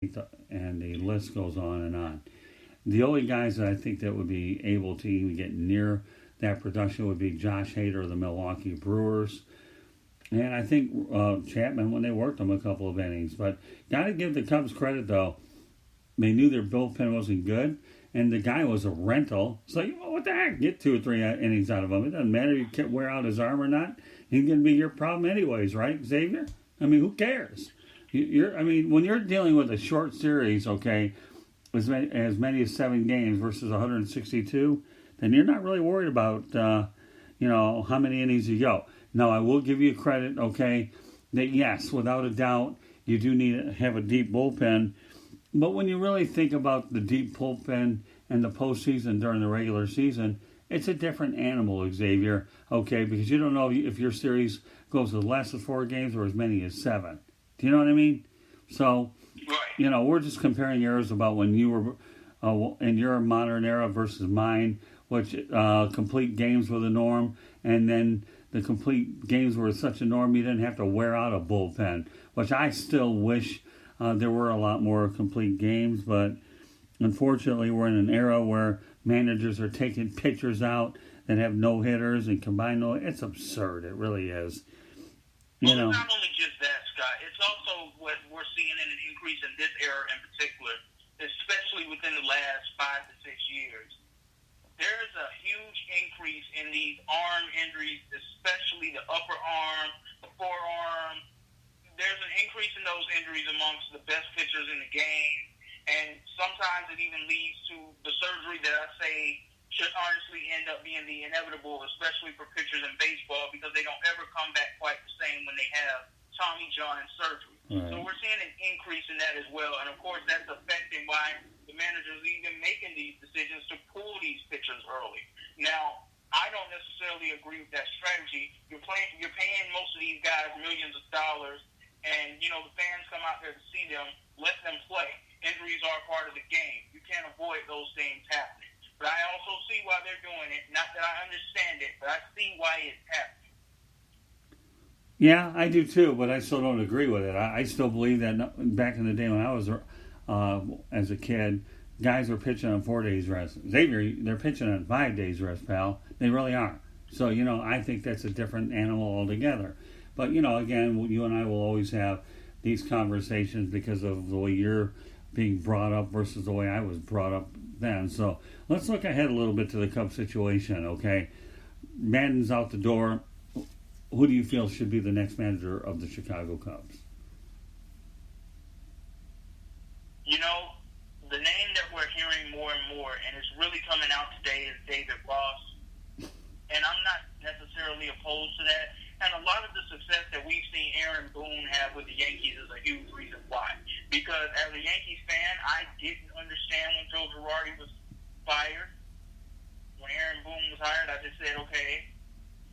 and the list goes on and on. The only guys that I think that would be able to even get near that production would be Josh Hader of the Milwaukee Brewers. And I think Chapman when they worked him a couple of innings. But got to give the Cubs credit, though. They knew their bullpen wasn't good, and the guy was a rental. It's like, well, what the heck? Get 2 or 3 innings out of him. It doesn't matter if you wear out his arm or not. He's going to be your problem anyways, right, Xavier? I mean, who cares? When you're dealing with a short series, okay, as many as 7 games versus 162, then you're not really worried about, how many innings you go. Now, I will give you credit, okay, that yes, without a doubt, you do need to have a deep bullpen. But when you really think about the deep bullpen and the postseason during the regular season, it's a different animal, Xavier, okay, because you don't know if your series goes as less than 4 games or as many as 7. Do you know what I mean? So, we're just comparing eras about when you were in your modern era versus mine, which complete games were the norm, and then the complete games were such a norm you didn't have to wear out a bullpen, which I still wish there were a lot more complete games, but unfortunately we're in an era where managers are taking pitchers out that have no hitters and combined no. It's absurd. It really is. Well, it's not only just that, Scott. It's also what we're seeing in an increase in this era in particular, especially within the last 5 to 6 years. There's a huge increase in these arm injuries, especially the upper arm, the forearm. There's an increase in those injuries amongst the best pitchers in the game, and sometimes it even leads to the surgery that I say should honestly end up being the inevitable, especially for pitchers in baseball, because they don't ever come back quite the same when they have Tommy John surgery. Right. So we're seeing an increase in that as well, and of course that's affecting why the managers are even making these decisions to pull these pitchers early. Now, I don't necessarily agree with that strategy. You're paying most of these guys millions of dollars, and the fans come out there to see them. Let them play. Injuries are a part of the game. You can't avoid those things happening. But I also see why they're doing it. Not that I understand it, but I see why it's happening. Yeah, I do too, but I still don't agree with it. I still believe that back in the day when I was as a kid, guys were pitching on 4 days rest. Xavier, they're pitching on 5 days rest, pal. They really are. So, I think that's a different animal altogether. But, again, you and I will always have these conversations because of the way you're being brought up versus the way I was brought up then. So let's look ahead a little bit to the Cubs situation, okay? Madden's out the door. Who do you feel should be the next manager of the Chicago Cubs? The name that we're hearing more and more, and it's really coming out today, is David Ross. And I'm not necessarily opposed to that. And a lot of the success that we've seen Aaron Boone have with the Yankees is a huge reason why. Because as a Yankees fan, I didn't understand when Joe Girardi was fired. When Aaron Boone was hired, I just said, okay,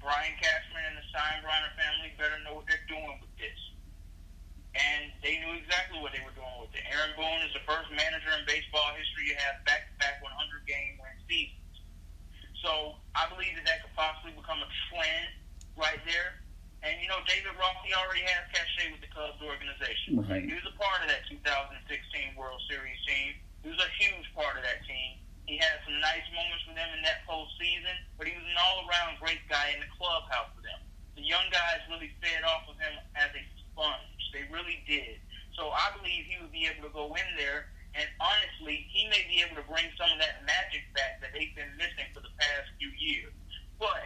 Brian Cashman and the Steinbrenner family better know what they're doing with this. And they knew exactly what they were doing with it. Aaron Boone is the first manager in baseball history to have back-to-back 100-game win seasons. So I believe that could possibly become a trend right there. And, David Ross, he already has cachet with the Cubs organization. Right. He was a part of that 2016 World Series team. He was a huge part of that team. He had some nice moments with them in that postseason, but he was an all-around great guy in the clubhouse for them. The young guys really fed off of him as a sponge. They really did. So I believe he would be able to go in there, and honestly, he may be able to bring some of that magic back that they've been missing for the past few years. But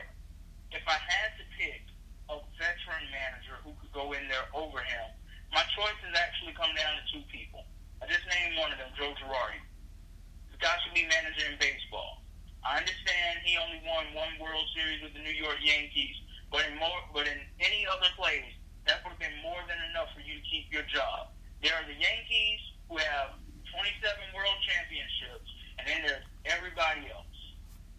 if I had to pick a veteran manager who could go in there over him, my choices actually come down to 2 people. I just named one of them, Joe Girardi. The guy should be manager in baseball. I understand he only won 1 World Series with the New York Yankees, but in any other place, that would have been more than enough for you to keep your job. There are the Yankees who have 27 world championships, and then there's everybody else.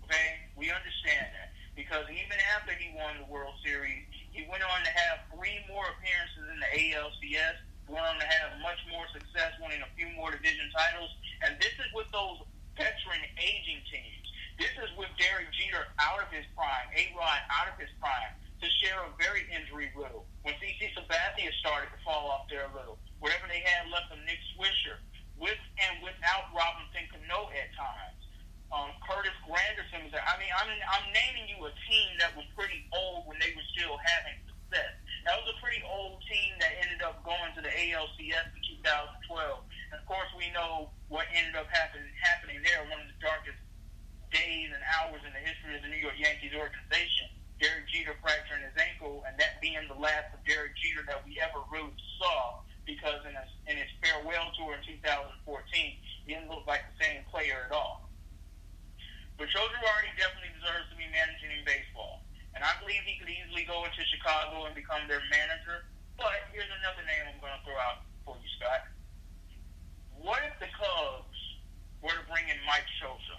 Okay? We understand that. Because even after he won the World Series, he went on to have 3 more appearances in the ALCS, went on to have much more success, winning a few more division titles, and this is with those veteran aging teams. This is with Derek Jeter out of his prime, A-Rod out of his prime, to share a very injury-riddle. When CC Sabathia started to fall off there a little, whatever they had left of Nick Swisher, And of course, we know what ended up happening there. One of the darkest days and hours in the history of the New York Yankees organization. Derek Jeter fracturing his ankle, and that being the last of Derek Jeter that we ever really saw, because in his farewell tour in 2014, he didn't look like the same player at all. But Joe Girardi definitely deserves to be managing in baseball. And I believe he could easily go into Chicago and become their manager. But here's another name I'm going to throw out for you, Scott. What if the Cubs were to bring in Mike Scioscia?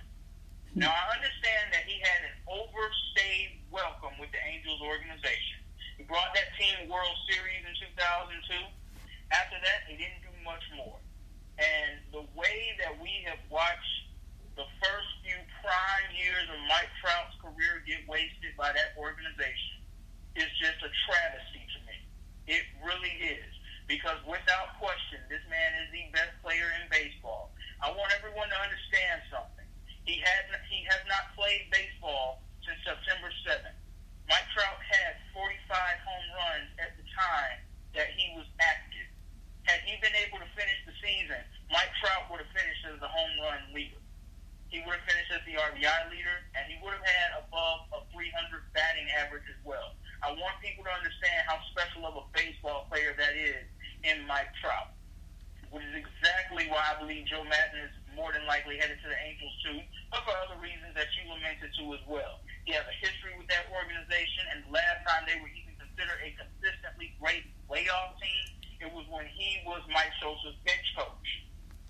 Now, I understand that he had an overstayed welcome with the Angels organization. He brought that team World Series in 2002. After that, he didn't do much more. And the way that we have watched the first few prime years of Mike Trout's career get wasted by that organization is just a travesty to me. It really is. Because without question, this man is the best player in baseball. I want everyone to understand something. He has not played baseball since September 7th. Mike Trout had 45 home runs at the time that he was active. Had he been able to finish the season, Mike Trout would have finished as the home run leader. He would have finished as the RBI leader, and he would have had above a 300 batting average as well. I want people to understand how special of a baseball player that is in Mike Trout, which is exactly why I believe Joe Madden is more than likely headed to the Angels too, but for other reasons that you lamented to as well. He has a history with that organization, and the last time they were even considered a consistently great playoff team, it was when he was Mike Scioscia's bench coach.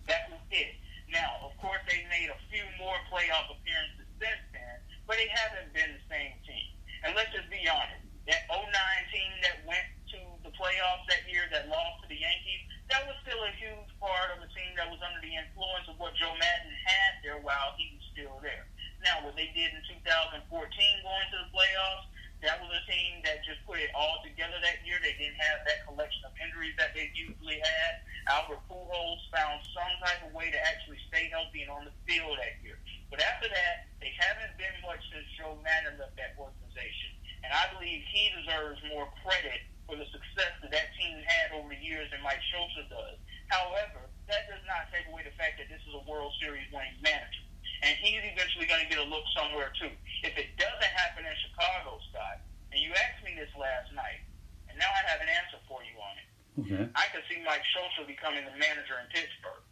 That was it. Now, of course, they made a few more playoff appearances since then, but they haven't been the same team. And let's just be honest, that 09 team that went to the playoffs that year that lost to the Yankees, that was still a huge part of a team that was under the influence of what Joe Madden had there while he was still there. Now, what they did in 2014 going to the playoffs, that was a team that just put it all together that year. They didn't have that collection of injuries that they usually had. Albert Pujols found some type of way to actually stay healthy and on the field that year. But after that, they haven't been much since Joe Madden left that organization. And I believe he deserves more credit for the success that that team had over the years than Mike Scioscia does. However, that does not take away the fact that this is a World Series winning manager. And he's eventually going to get a look somewhere, too. If it doesn't happen in Chicago, Scott, and you asked me this last night, and now I have an answer for you on it. Okay. I could see Mike Scioscia becoming the manager in Pittsburgh.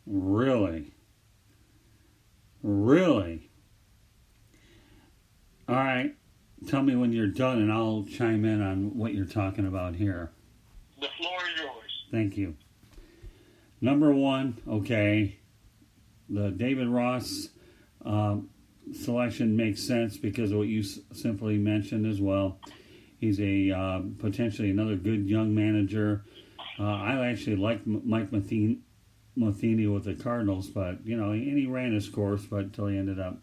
Really? Really? All right. Tell me when you're done, and I'll chime in on what you're talking about here. The floor is yours. Thank you. Number one, okay, the David Ross selection makes sense because of what you simply mentioned as well. He's a potentially another good young manager. I actually like Mike Matheny with the Cardinals, but and he ran his course, but until he ended up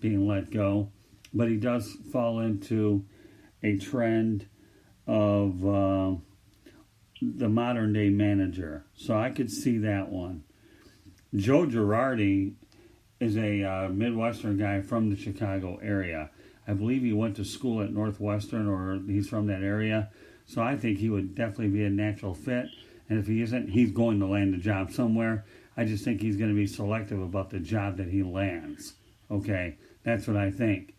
being let go. But he does fall into a trend of the modern day manager, so I could see that one. Joe Girardi is a Midwestern guy from the Chicago area. I believe he went to school at Northwestern, or he's from that area. So I think he would definitely be a natural fit. And if he isn't, he's going to land a job somewhere. I just think he's going to be selective about the job that he lands. Okay, that's what I think.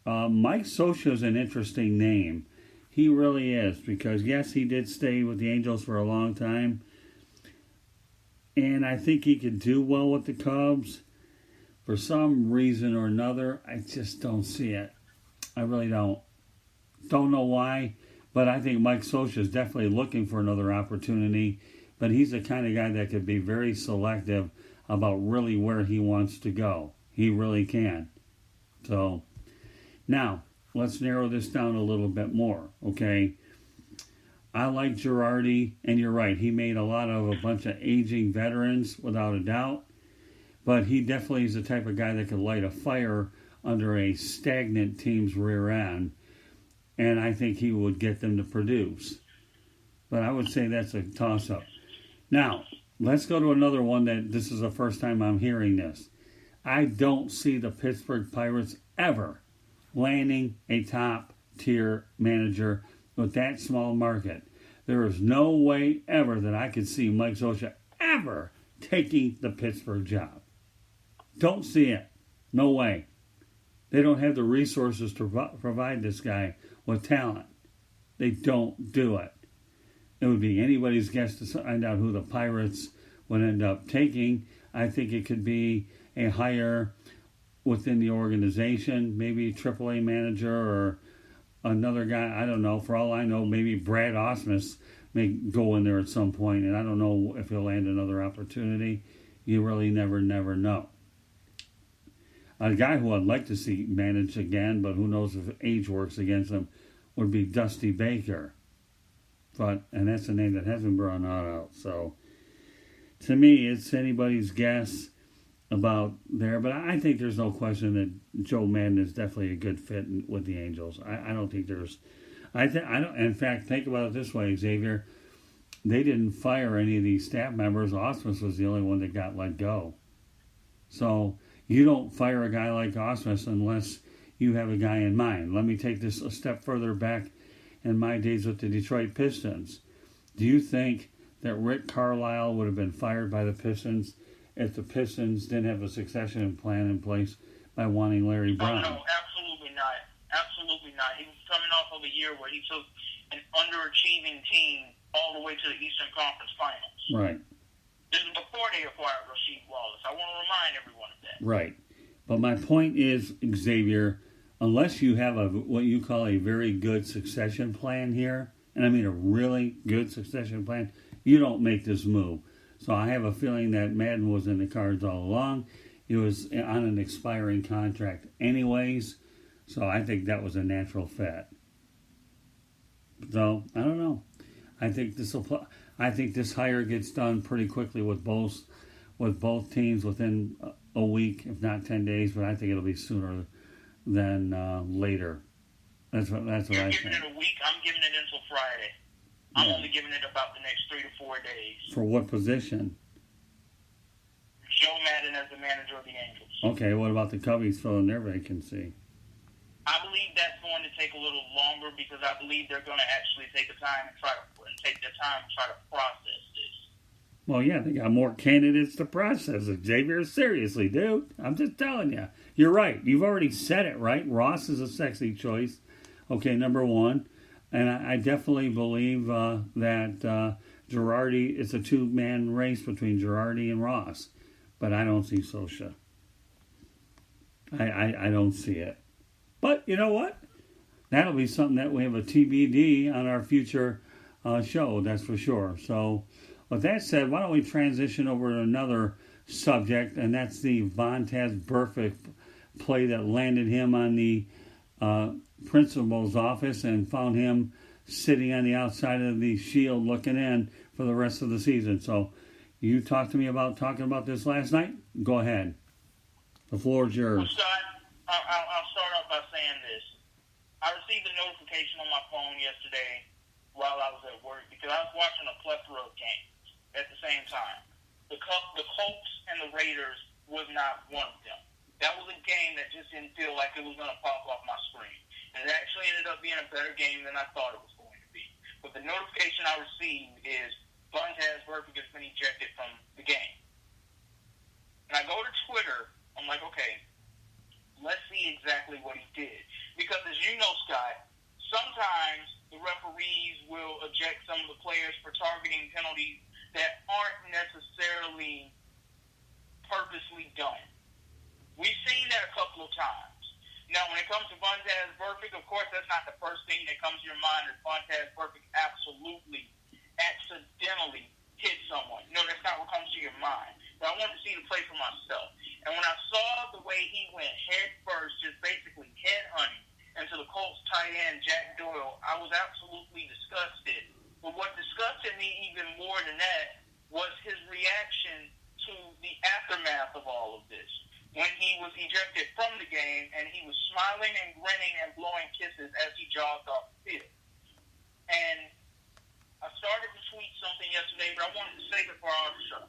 Mike Scioscia is an interesting name. He really is, because yes, he did stay with the Angels for a long time. And I think he could do well with the Cubs. For some reason or another, I just don't see it. I really don't. Don't know why, but I think Mike Scioscia is definitely looking for another opportunity. But he's the kind of guy that could be very selective about really where he wants to go. He really can. So, now, let's narrow this down a little bit more, okay? I like Girardi, and you're right. He made a bunch of aging veterans, without a doubt. But he definitely is the type of guy that could light a fire under a stagnant team's rear end. And I think he would get them to produce. But I would say that's a toss-up. Now, let's go to another one that this is the first time I'm hearing this. I don't see the Pittsburgh Pirates ever landing a top-tier manager with that small market. There is no way ever that I could see Mike Scioscia ever taking the Pittsburgh job. Don't see it. No way. They don't have the resources to provide this guy with talent. They don't do it. It would be anybody's guess to find out who the Pirates would end up taking. I think it could be a hire within the organization, maybe a AAA manager or another guy. I don't know. For all I know, maybe Brad Osmus may go in there at some point, and I don't know if he'll land another opportunity. You really never know. A guy who I'd like to see manage again, but who knows if age works against him, would be Dusty Baker. And that's a name that hasn't been brought out. So, to me, it's anybody's guess about there. But I think there's no question that Joe Madden is definitely a good fit with the Angels. I don't think there's... I don't. In fact, think about it this way, Xavier. They didn't fire any of these staff members. Osmus was the only one that got let go. So... you don't fire a guy like Osmus unless you have a guy in mind. Let me take this a step further back in my days with the Detroit Pistons. Do you think that Rick Carlisle would have been fired by the Pistons if the Pistons didn't have a succession plan in place by wanting Larry Brown? Oh, no, absolutely not. Absolutely not. He was coming off of a year where he took an underachieving team all the way to the Eastern Conference Finals. Right. This is before they acquired Rasheed Wallace. I want to remind everyone of that. Right. But my point is, Xavier, unless you have what you call a very good succession plan here, and I mean a really good succession plan, you don't make this move. So I have a feeling that Madden was in the cards all along. He was on an expiring contract anyways, so I think that was a natural fit. So, I don't know. I think this hire gets done pretty quickly with both teams within a week, if not 10 days. But I think it'll be sooner than later. That's what I think. You're giving it a week. I'm giving it until Friday. I'm only giving it about the next 3 to 4 days. For what position? Joe Madden as the manager of the Angels. Okay. What about the Cubbies filling their vacancy? I believe that's going to take a little longer because I believe they're going to actually take the time and take their time to try to process this. Well, yeah, they got more candidates to process it. Xavier, seriously, dude. I'm just telling you. You're right. You've already said it, right? Ross is a sexy choice. Okay, number one. And I definitely believe that Girardi, it's a two-man race between Girardi and Ross. But I don't see Sosha. I don't see it. But you know what? That'll be something that we have a TBD on our future show, that's for sure. So, with that said, why don't we transition over to another subject, and that's the Vontaze Burfict play that landed him on the principal's office and found him sitting on the outside of the shield looking in for the rest of the season. So, you talked to me about talking about this last night? Go ahead. The floor is yours. Well, Scott, I'll start off by saying this. I received a notification on my phone yesterday while I was at work because I was watching a plethora of games at the same time. The Colts and the Raiders was not one of them. That was a game that just didn't feel like it was going to pop off my screen. And it actually ended up being a better game than I thought it was going to be. But the notification I received is Vontaze Burfict has been ejected from the game. And I go to Twitter. I'm like, okay, let's see exactly what he did. Because as you know, Scott, sometimes the referees will eject some of the players for targeting penalties that aren't necessarily purposely done. We've seen that a couple of times. Now, when it comes to Vontaze Burfict, of course, that's not the first thing that comes to your mind is Vontaze Burfict absolutely, accidentally hit someone. No, that's not what comes to your mind. But I wanted to see the play for myself. And when I saw the way he went head first, just basically head hunting into the Colts tight end, Jack Doyle, I was absolutely disgusted. But what disgusted me even more than that was his reaction to the aftermath of all of this. When he was ejected from the game and he was smiling and grinning and blowing kisses as he jogged off the field. And I started to tweet something yesterday, but I wanted to save it for our show.